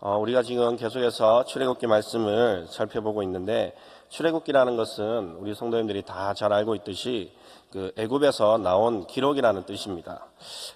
우리가 지금 계속해서 출애굽기 말씀을 살펴보고 있는데, 출애굽기라는 것은 우리 성도님들이 다 잘 알고 있듯이 그 애굽에서 나온 기록이라는 뜻입니다.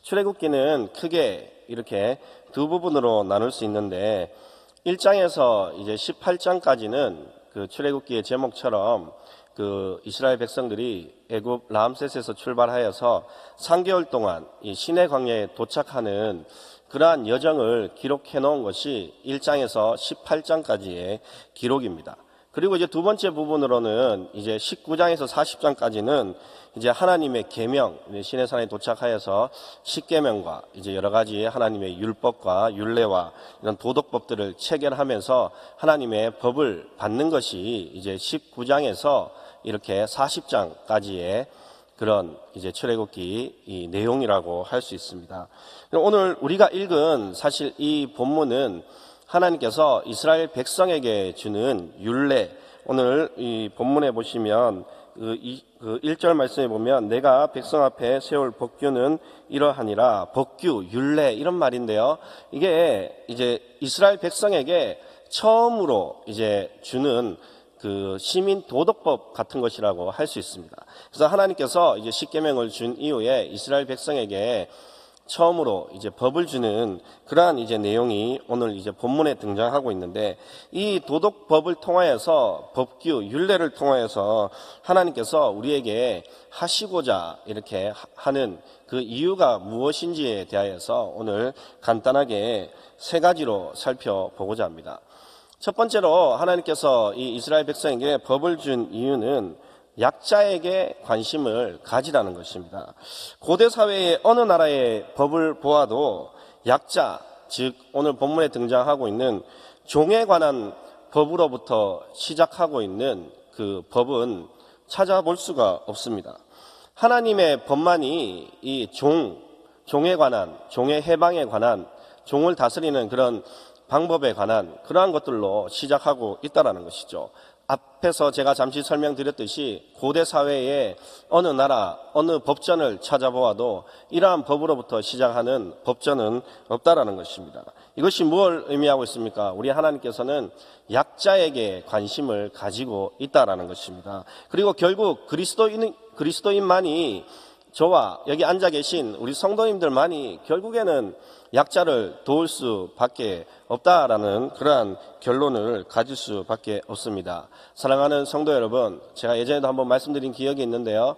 출애굽기는 크게 이렇게 두 부분으로 나눌 수 있는데, 1장에서 이제 18장까지는 그 출애굽기의 제목처럼 그 이스라엘 백성들이 애굽 람셋에서 출발하여서 3개월 동안 이 시내 광야에 도착하는 그러한 여정을 기록해 놓은 것이 1장에서 18장까지의 기록입니다. 그리고 이제 두 번째 부분으로는 이제 19장에서 40장까지는 이제 하나님의 계명, 시내산에 도착하여서 십계명과 이제 여러 가지 하나님의 율법과 율례와 이런 도덕법들을 체결하면서 하나님의 법을 받는 것이 이제 19장에서 이렇게 40장까지의 그런 이제 출애굽기 이 내용이라고 할 수 있습니다. 오늘 우리가 읽은 사실 이 본문은 하나님께서 이스라엘 백성에게 주는 율례, 오늘 이 본문에 보시면 그 1절 말씀에 보면 내가 백성 앞에 세울 법규는 이러하니라, 법규, 율례 이런 말인데요. 이게 이제 이스라엘 백성에게 처음으로 이제 주는 그 시민 도덕법 같은 것이라고 할 수 있습니다. 그래서 하나님께서 이제 십계명을 준 이후에 이스라엘 백성에게 처음으로 이제 법을 주는 그러한 이제 내용이 오늘 이제 본문에 등장하고 있는데, 이 도덕법을 통하여서 법규, 율례를 통하여서 하나님께서 우리에게 하시고자 이렇게 하는 그 이유가 무엇인지에 대하여서 오늘 간단하게 세 가지로 살펴보고자 합니다. 첫 번째로 하나님께서 이 이스라엘 백성에게 법을 준 이유는 약자에게 관심을 가지라는 것입니다. 고대 사회의 어느 나라의 법을 보아도 약자, 즉 오늘 본문에 등장하고 있는 종에 관한 법으로부터 시작하고 있는 그 법은 찾아볼 수가 없습니다. 하나님의 법만이 이 종에 관한, 종의 해방에 관한, 종을 다스리는 그런 방법에 관한 그러한 것들로 시작하고 있다는 것이죠. 앞에서 제가 잠시 설명드렸듯이 고대 사회의 어느 나라, 어느 법전을 찾아보아도 이러한 법으로부터 시작하는 법전은 없다라는 것입니다. 이것이 무엇을 의미하고 있습니까? 우리 하나님께서는 약자에게 관심을 가지고 있다라는 것입니다. 그리고 결국 그리스도인만이, 저와 여기 앉아 계신 우리 성도님들만이 결국에는 약자를 도울 수밖에 없다라는 그러한 결론을 가질 수밖에 없습니다. 사랑하는 성도 여러분, 제가 예전에도 한번 말씀드린 기억이 있는데요.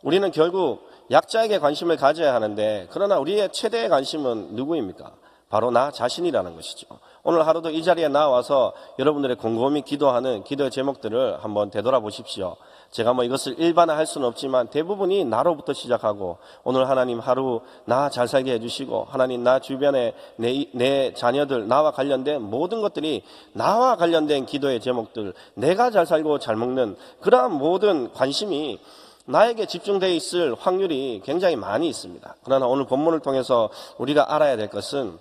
우리는 결국 약자에게 관심을 가져야 하는데, 그러나 우리의 최대의 관심은 누구입니까? 바로 나 자신이라는 것이죠. 오늘 하루도 이 자리에 나와서 여러분들의 곰곰이 기도하는 기도의 제목들을 한번 되돌아보십시오. 제가 이것을 일반화할 수는 없지만 대부분이 나로부터 시작하고, 오늘 하나님 하루 나 잘 살게 해주시고, 하나님 나 주변에 내 자녀들, 나와 관련된 모든 것들이 나와 관련된 기도의 제목들, 내가 잘 살고 잘 먹는 그러한 모든 관심이 나에게 집중되어 있을 확률이 굉장히 많이 있습니다. 그러나 오늘 본문을 통해서 우리가 알아야 될 것은,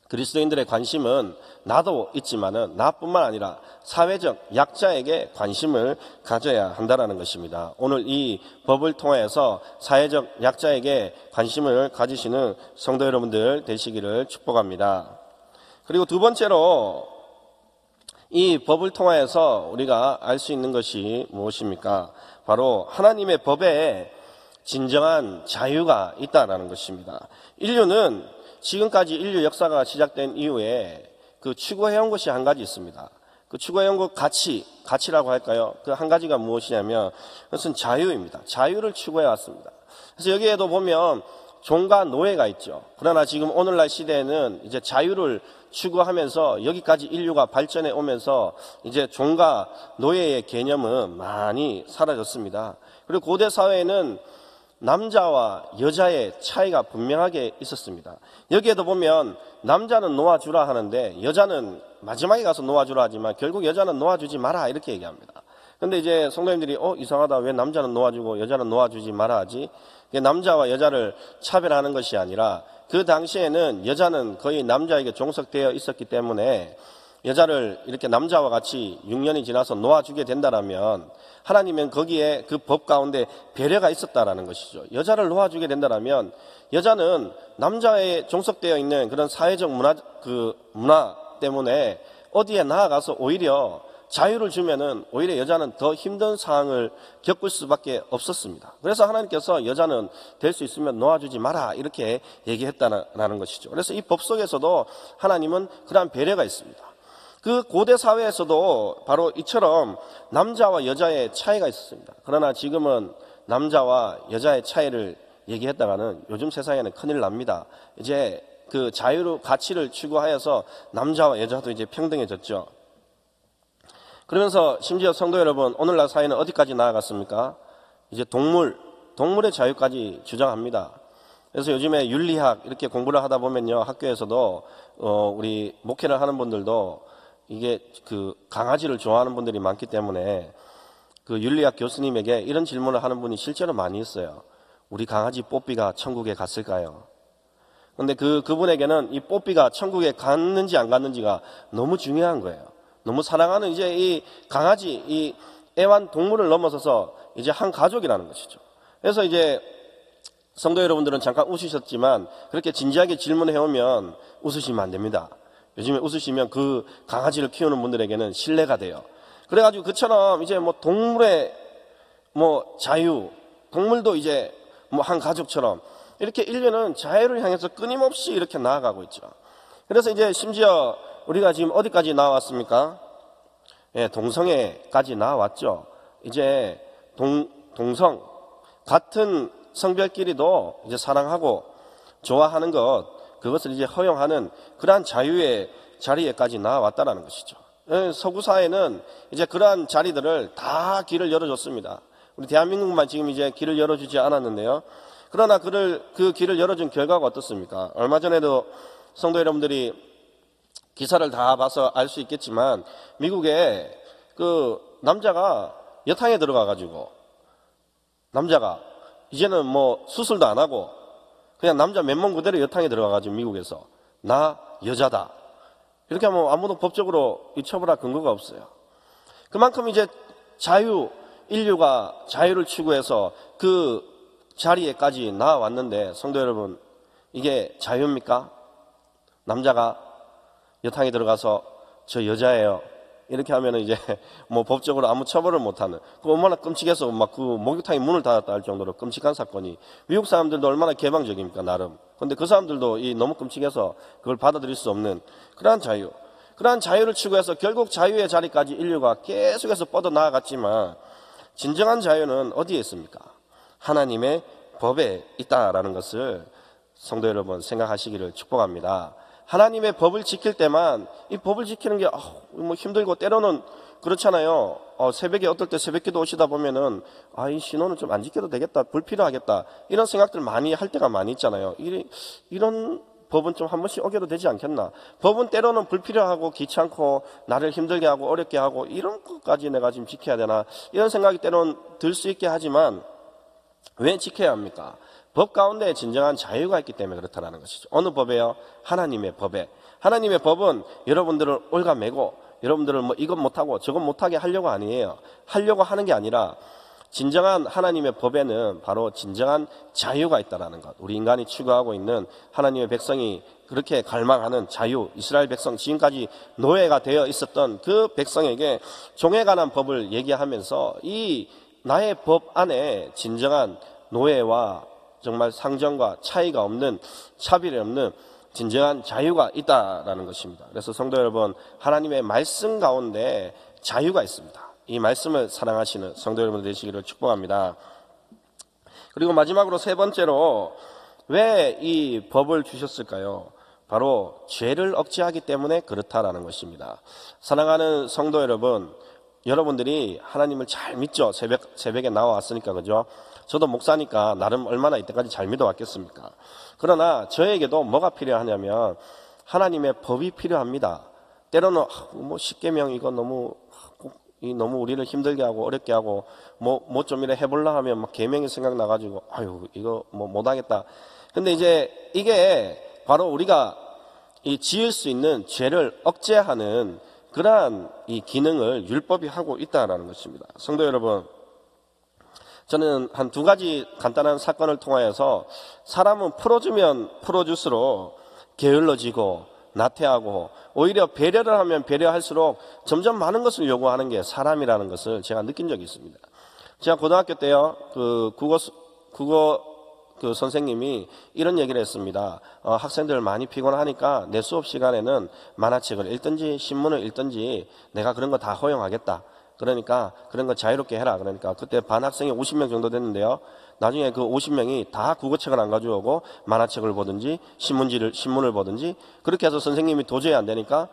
그리스도인들의 관심은 나도 있지만은 나뿐만 아니라 사회적 약자에게 관심을 가져야 한다는 것입니다. 오늘 이 법을 통해서 사회적 약자에게 관심을 가지시는 성도 여러분들 되시기를 축복합니다. 그리고 두 번째로 이 법을 통해서 우리가 알 수 있는 것이 무엇입니까? 바로 하나님의 법에 진정한 자유가 있다는 것입니다. 인류는 지금까지 인류 역사가 시작된 이후에 그 추구해온 것이 한 가지 있습니다. 그 추구해온 것 가치라고 할까요? 그 한 가지가 무엇이냐면 그것은 자유입니다. 자유를 추구해왔습니다. 그래서 여기에도 보면 종과 노예가 있죠. 그러나 지금 오늘날 시대에는 이제 자유를 추구하면서 여기까지 인류가 발전해 오면서 이제 종과 노예의 개념은 많이 사라졌습니다. 그리고 고대 사회에는 남자와 여자의 차이가 분명하게 있었습니다. 여기에도 보면 남자는 놓아주라 하는데 여자는 마지막에 가서 놓아주라 하지만 결국 여자는 놓아주지 마라 이렇게 얘기합니다. 근데 이제 성도님들이 이상하다, 왜 남자는 놓아주고 여자는 놓아주지 마라 하지? 남자와 여자를 차별하는 것이 아니라, 그 당시에는 여자는 거의 남자에게 종속되어 있었기 때문에 여자를 이렇게 남자와 같이 6년이 지나서 놓아주게 된다라면 하나님은 거기에 그 법 가운데 배려가 있었다라는 것이죠. 여자를 놓아주게 된다라면 여자는 남자에 종속되어 있는 그런 사회적 문화 때문에 어디에 나아가서 오히려 자유를 주면은 오히려 여자는 더 힘든 상황을 겪을 수밖에 없었습니다. 그래서 하나님께서 여자는 될 수 있으면 놓아주지 마라 이렇게 얘기했다는 것이죠. 그래서 이 법 속에서도 하나님은 그러한 배려가 있습니다. 그 고대 사회에서도 바로 이처럼 남자와 여자의 차이가 있었습니다. 그러나 지금은 남자와 여자의 차이를 얘기했다가는 요즘 세상에는 큰일 납니다. 이제 그 자유로 가치를 추구하여서 남자와 여자도 이제 평등해졌죠. 그러면서 심지어 성도 여러분, 오늘날 사회는 어디까지 나아갔습니까? 이제 동물의 자유까지 주장합니다. 그래서 요즘에 윤리학 이렇게 공부를 하다 보면요, 학교에서도 우리 목회를 하는 분들도 이게 그 강아지를 좋아하는 분들이 많기 때문에 그 윤리학 교수님에게 이런 질문을 하는 분이 실제로 많이 있어요. 우리 강아지 뽀삐가 천국에 갔을까요? 근데 그분에게는 이 뽀삐가 천국에 갔는지 안 갔는지가 너무 중요한 거예요. 너무 사랑하는 이제 이 강아지, 이 애완 동물을 넘어서서 이제 한 가족이라는 것이죠. 그래서 이제 성도 여러분들은 잠깐 웃으셨지만 그렇게 진지하게 질문해 오면 웃으시면 안 됩니다. 요즘에 웃으시면 그 강아지를 키우는 분들에게는 신뢰가 돼요. 그래가지고 그처럼 이제 뭐 동물의 뭐 자유, 동물도 이제 뭐 한 가족처럼 이렇게 인류는 자유를 향해서 끊임없이 이렇게 나아가고 있죠. 그래서 이제 심지어 우리가 지금 어디까지 나왔습니까? 예, 동성애까지 나왔죠. 이제 동성 같은 성별끼리도 이제 사랑하고 좋아하는 것, 그것을 이제 허용하는 그러한 자유의 자리에까지 나왔다는 것이죠. 서구 사회는 이제 그러한 자리들을 다 길을 열어줬습니다. 우리 대한민국만 지금 이제 길을 열어주지 않았는데요. 그러나 그 길을 열어준 결과가 어떻습니까? 얼마 전에도 성도 여러분들이 기사를 다 봐서 알 수 있겠지만 미국에 그 남자가 여탕에 들어가가지고 남자가 이제는 뭐 수술도 안 하고 그냥 남자 맨몸 그대로 여탕에 들어가가지고 미국에서 나 여자다 이렇게 하면 아무도 법적으로 처벌할 근거가 없어요. 그만큼 이제 인류가 자유를 추구해서 그 자리에까지 나왔는데 성도 여러분, 이게 자유입니까? 남자가 여탕에 들어가서 저 여자예요 이렇게 하면은 이제 뭐 법적으로 아무 처벌을 못하는, 그 얼마나 끔찍해서 막 그 목욕탕에 문을 닫았다 할 정도로 끔찍한 사건이, 미국 사람들도 얼마나 개방적입니까 나름. 근데 그 사람들도 너무 끔찍해서 그걸 받아들일 수 없는 그러한 자유를 추구해서 결국 자유의 자리까지 인류가 계속해서 뻗어나아갔지만 진정한 자유는 어디에 있습니까? 하나님의 법에 있다라는 것을 성도 여러분 생각하시기를 축복합니다. 하나님의 법을 지킬 때만 이 법을 지키는 게 뭐 힘들고 때로는 그렇잖아요. 새벽에 어떨 때 새벽기도 오시다 보면은 이 신호는 좀 안 지켜도 되겠다, 불필요하겠다 이런 생각들 많이 할 때가 많이 있잖아요. 이런 법은 좀 한 번씩 어겨도 되지 않겠나. 법은 때로는 불필요하고 귀찮고 나를 힘들게 하고 어렵게 하고 이런 것까지 내가 지금 지켜야 되나 이런 생각이 때로는 들 수 있게 하지만 왜 지켜야 합니까? 법 가운데 진정한 자유가 있기 때문에 그렇다는 것이죠. 어느 법에요? 하나님의 법에. 하나님의 법은 여러분들을 올가매고 여러분들을 뭐 이것 못하고 저것 못하게 하려고 아니에요. 하려고 하는 게 아니라 진정한 하나님의 법에는 바로 진정한 자유가 있다는 것. 우리 인간이 추구하고 있는 하나님의 백성이 그렇게 갈망하는 자유, 이스라엘 백성, 지금까지 노예가 되어 있었던 그 백성에게 종에 관한 법을 얘기하면서 이 나의 법 안에 진정한 노예와 정말 상정과 차이가 없는, 차별이 없는 진정한 자유가 있다라는 것입니다. 그래서 성도 여러분, 하나님의 말씀 가운데 자유가 있습니다. 이 말씀을 사랑하시는 성도 여러분 되시기를 축복합니다. 그리고 마지막으로 세 번째로 왜 이 법을 주셨을까요? 바로 죄를 억제하기 때문에 그렇다라는 것입니다. 사랑하는 성도 여러분, 여러분들이 하나님을 잘 믿죠? 새벽에 나와왔으니까, 그죠? 저도 목사니까 나름 얼마나 이때까지 잘 믿어왔겠습니까? 그러나 저에게도 뭐가 필요하냐면 하나님의 법이 필요합니다. 때로는 뭐 십계명 이거 너무 우리를 힘들게 하고 어렵게 하고 뭐 좀 이래 해볼라 하면 막 계명이 생각나가지고 이거 뭐 못하겠다. 근데 이제 이게 바로 우리가 이 지을 수 있는 죄를 억제하는 그러한 이 기능을 율법이 하고 있다라는 것입니다. 성도 여러분, 저는 한 두 가지 간단한 사건을 통하여서 사람은 풀어주면 풀어줄수록 게을러지고 나태하고 오히려 배려를 하면 배려할수록 점점 많은 것을 요구하는 게 사람이라는 것을 제가 느낀 적이 있습니다. 제가 고등학교 때요, 국어 선생님이 이런 얘기를 했습니다. 학생들 많이 피곤하니까 내 수업 시간에는 만화책을 읽든지 신문을 읽든지 내가 그런 거 다 허용하겠다. 그러니까 그런 거 자유롭게 해라. 그러니까 그때 반 학생이 50명 정도 됐는데요. 나중에 그 50명이 다 국어책을 안 가져오고 만화책을 보든지 신문을 보든지 그렇게 해서 선생님이 도저히 안 되니까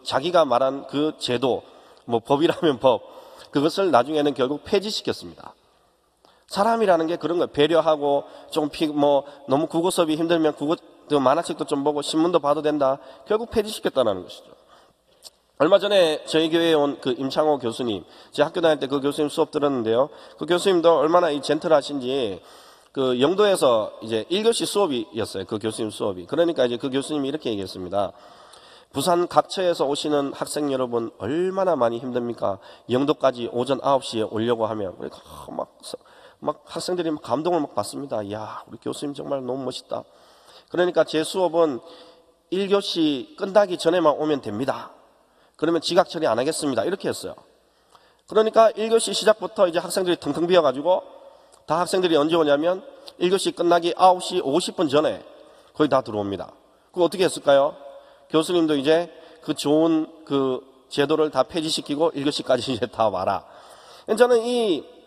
자기가 말한 그 제도, 뭐 법이라면 법, 그것을 나중에는 결국 폐지시켰습니다. 사람이라는 게 그런 거예요. 배려하고 너무 국어 수업이 힘들면 만화책도 좀 보고 신문도 봐도 된다. 결국 폐지시켰다는 것이죠. 얼마 전에 저희 교회에 온 그 임창호 교수님, 제가 학교 다닐 때 그 교수님 수업 들었는데요. 그 교수님도 얼마나 이 젠틀하신지 그 영도에서 이제 1교시 수업이었어요. 그 교수님 수업이. 그러니까 이제 그 교수님이 이렇게 얘기했습니다. 부산 각처에서 오시는 학생 여러분 얼마나 많이 힘듭니까? 영도까지 오전 9시에 오려고 하면 그러니까 막 학생들이 감동을 막 받습니다. 이야, 우리 교수님 정말 너무 멋있다. 그러니까 제 수업은 1교시 끝나기 전에만 오면 됩니다. 그러면 지각 처리 안 하겠습니다. 이렇게 했어요. 그러니까 1교시 시작부터 이제 학생들이 텅텅 비어가지고 다 학생들이 언제 오냐면 1교시 끝나기 9시 50분 전에 거의 다 들어옵니다. 그거 어떻게 했을까요? 교수님도 이제 그 좋은 그 제도를 다 폐지시키고 1교시까지 이제 다 와라. 저는 이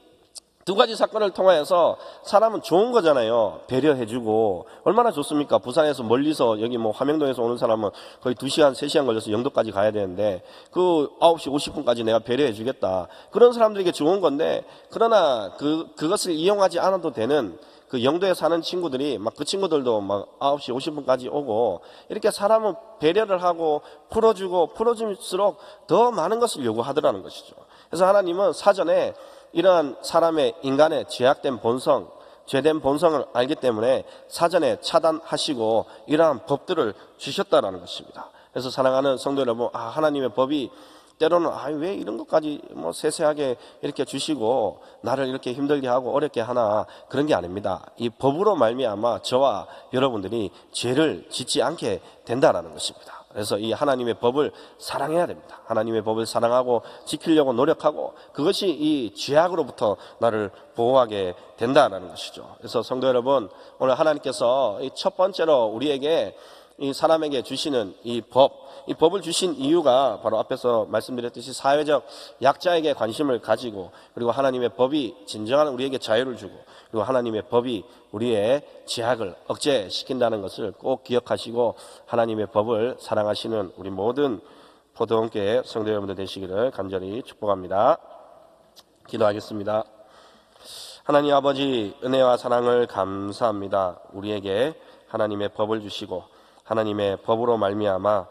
두 가지 사건을 통하여서 사람은 좋은 거잖아요. 배려해주고 얼마나 좋습니까? 부산에서 멀리서 여기 뭐 화명동에서 오는 사람은 거의 2시간, 3시간 걸려서 영도까지 가야 되는데 그 9시 50분까지 내가 배려해주겠다. 그런 사람들에게 좋은 건데 그러나 그것을 이용하지 않아도 되는 그 영도에 사는 친구들이 그 친구들도 9시 50분까지 오고 이렇게 사람은 배려를 하고 풀어줄수록 더 많은 것을 요구하더라는 것이죠. 그래서 하나님은 사전에 이러한 인간의 죄악된 본성, 죄된 본성을 알기 때문에 사전에 차단하시고 이러한 법들을 주셨다라는 것입니다. 그래서 사랑하는 성도 여러분, 하나님의 법이 때로는 왜 이런 것까지 세세하게 이렇게 주시고 나를 이렇게 힘들게 하고 어렵게 하나, 그런 게 아닙니다. 이 법으로 말미암아 저와 여러분들이 죄를 짓지 않게 된다라는 것입니다. 그래서 이 하나님의 법을 사랑해야 됩니다. 하나님의 법을 사랑하고 지키려고 노력하고 그것이 이 죄악으로부터 나를 보호하게 된다는 것이죠. 그래서 성도 여러분, 오늘 하나님께서 이 첫 번째로 우리에게 이 사람에게 주시는 이 법을 주신 이유가 바로 앞에서 말씀드렸듯이 사회적 약자에게 관심을 가지고, 그리고 하나님의 법이 진정한 우리에게 자유를 주고, 그리고 하나님의 법이 우리의 죄악을 억제시킨다는 것을 꼭 기억하시고 하나님의 법을 사랑하시는 우리 모든 포도원교회 성도 여러분들 되시기를 간절히 축복합니다. 기도하겠습니다. 하나님 아버지, 은혜와 사랑을 감사합니다. 우리에게 하나님의 법을 주시고 하나님의 법으로 말미암아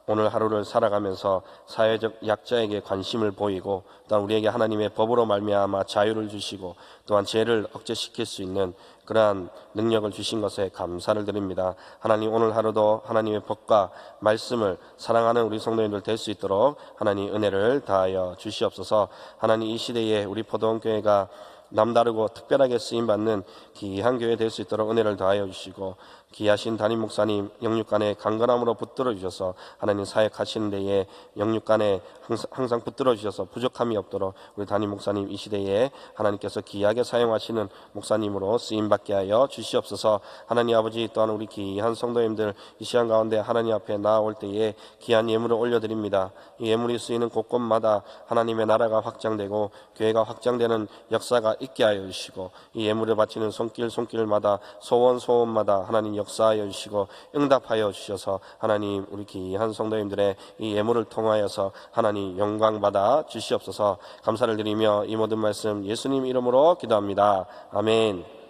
오늘 하루를 살아가면서 사회적 약자에게 관심을 보이고, 또한 우리에게 하나님의 법으로 말미암아 자유를 주시고 또한 죄를 억제시킬 수 있는 그러한 능력을 주신 것에 감사를 드립니다. 하나님, 오늘 하루도 하나님의 법과 말씀을 사랑하는 우리 성도님들 될 수 있도록 하나님 은혜를 다하여 주시옵소서. 하나님, 이 시대에 우리 포도원교회가 남다르고 특별하게 쓰임받는 귀한 교회 될 수 있도록 은혜를 다하여 주시고, 귀하신 담임 목사님 영육간에 강건함으로 붙들어 주셔서 하나님 사역하시는 데에 영육간에 항상 붙들어 주셔서 부족함이 없도록 우리 담임 목사님 이 시대에 하나님께서 귀하게 사용하시는 목사님으로 쓰임받게 하여 주시옵소서. 하나님 아버지, 또한 우리 귀한 성도님들 이 시간 가운데 하나님 앞에 나아올 때에 귀한 예물을 올려드립니다. 이 예물이 쓰이는 곳곳마다 하나님의 나라가 확장되고 교회가 확장되는 역사가 있게 하여 주시고, 이 예물을 바치는 손길마다 소원마다 하나님 역사하여 주시고 응답하여 주셔서 하나님 우리 귀한 성도님들의 이 예물을 통하여서 하나님 영광 받아 주시옵소서. 감사를 드리며 이 모든 말씀 예수님 이름으로 기도합니다. 아멘.